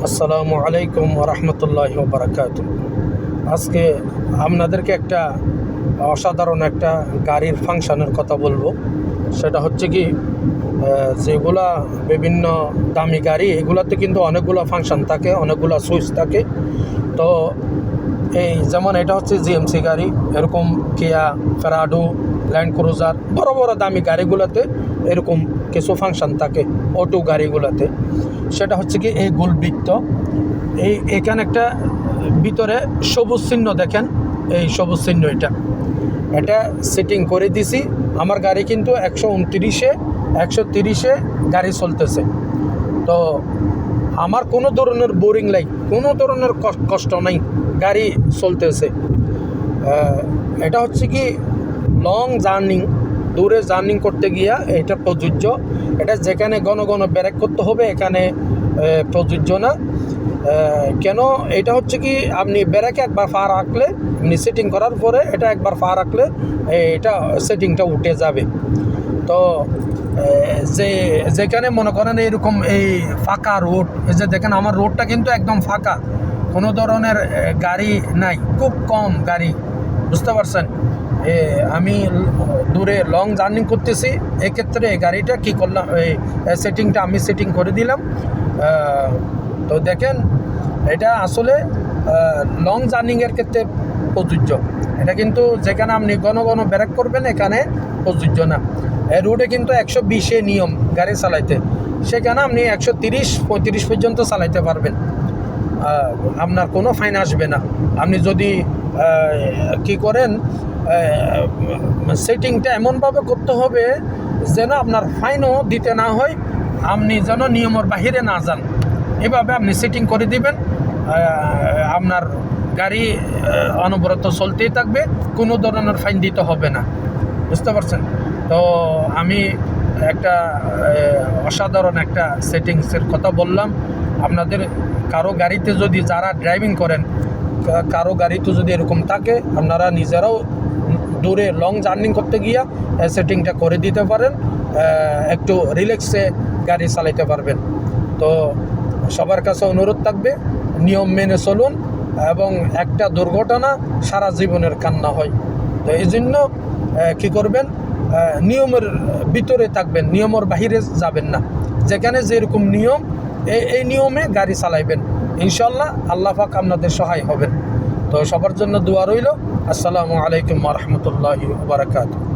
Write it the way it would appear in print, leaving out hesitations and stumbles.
আসসালামু আলাইকুম রহমতুল্লাহি ওয়া বারাকাতুহু। আজকে আপনাদেরকে একটা অসাধারণ একটা গাড়ির ফাংশনের কথা বলবো। সেটা হচ্ছে কি, যেগুলা বিভিন্ন দামি গাড়ি, এগুলাতে কিন্তু অনেকগুলো ফাংশন থাকে, অনেকগুলো সুইচ থাকে। তো এই যেমন এটা হচ্ছে জিএমসি গাড়ি, এরকম কিয়া, ফেরাডো, ল্যান্ড ক্রুজার, বড় বড় দামি গাড়িগুলোতে এরকম কিছু ফাংশন থাকে। অটো গাড়িগুলোতে সেটা হচ্ছে কি, এই গোলবৃত্ত, এখানে একটা ভিতরে সবুজ চিহ্ন দেখেন, এই সবুজ চিহ্ন এটা সেটিং করে দিছি। আমার গাড়ি কিন্তু 129-এ 130-এ গাড়ি চলতেছে। তো আমার কোনো ধরনের বোরিং লাইট, কোনো ধরনের কষ্ট নাই, গাড়ি চলতেছে। এটা হচ্ছে কি, লং জার্নিং, দূরে জার্নিং করতে গিয়া এটা প্রযোজ্য। এটা যেখানে ঘন ঘন ব্রেক করতে হবে এখানে প্রযোজ্য না। কেন? এটা হচ্ছে কি, আপনি ব্রেকে একবার পা রাখলে, আপনি সেটিং করার পরে এটা একবার পা রাখলে এটা সেটিংটা উঠে যাবে। তো যেখানে মনে করেন এরকম এই ফাঁকা রোড, এই যে দেখেন আমার রোডটা কিন্তু একদম ফাঁকা, কোনো ধরনের গাড়ি নাই, খুব কম গাড়ি, বুঝতে পারছেন? আমি দূরে লং জার্নি করতেছি, এক্ষেত্রে গাড়িটা কি করলাম, এই সেটিংটা আমি সেটিং করে দিলাম। তো দেখেন, এটা আসলে লং জার্নিংয়ের ক্ষেত্রে প্রযোজ্য। এটা কিন্তু যেখানে আপনি ঘন ঘন ব্রেক করবেন এখানে প্রযোজ্য না। এই রোডে কিন্তু 120-এ নিয়ম গাড়ি চালাইতে, সেখানে আপনি 130-35 পর্যন্ত চালাইতে পারবেন, আপনার কোনো ফাইন আসবে না। আপনি যদি কি করেন, সেটিংটা এমনভাবে করতে হবে যেন আপনার ফাইনও দিতে না হয়, আপনি যেন নিয়মের বাহিরে না যান, এভাবে আপনি সেটিং করে দিবেন। আপনার গাড়ি অনবরত চলতেই থাকবে, কোনো ধরনের ফাইন দিতে হবে না, বুঝতে পারছেন? তো আমি একটা অসাধারণ একটা সেটিংসের কথা বললাম আপনাদের। কারো গাড়িতে যদি, যারা ড্রাইভিং করেন, কারো গাড়িতে যদি এরকম থাকে, আপনারা নিজেরাও দূরে লং জার্নি করতে গিয়া সেটিংটা করে দিতে পারেন, একটু রিল্যাক্সে গাড়ি চালাইতে পারবেন। তো সবার কাছে অনুরোধ থাকবে, নিয়ম মেনে চলুন, এবং একটা দুর্ঘটনা সারা জীবনের কান্না হয়। তো এই জন্য কী করবেন, নিয়মের ভিতরে থাকবেন, নিয়মের বাহিরে যাবেন না। যেখানে যেরকম নিয়ম, এই নিয়মে গাড়ি চালাইবেন, ইনশাল্লাহ আল্লাহ পাক আপনাদের সহায় হবেন। তো সবার জন্য দোয়া রইল। আসসালামু আলাইকুম ওয়া রাহমাতুল্লাহি ওয়া বারাকাতুহু।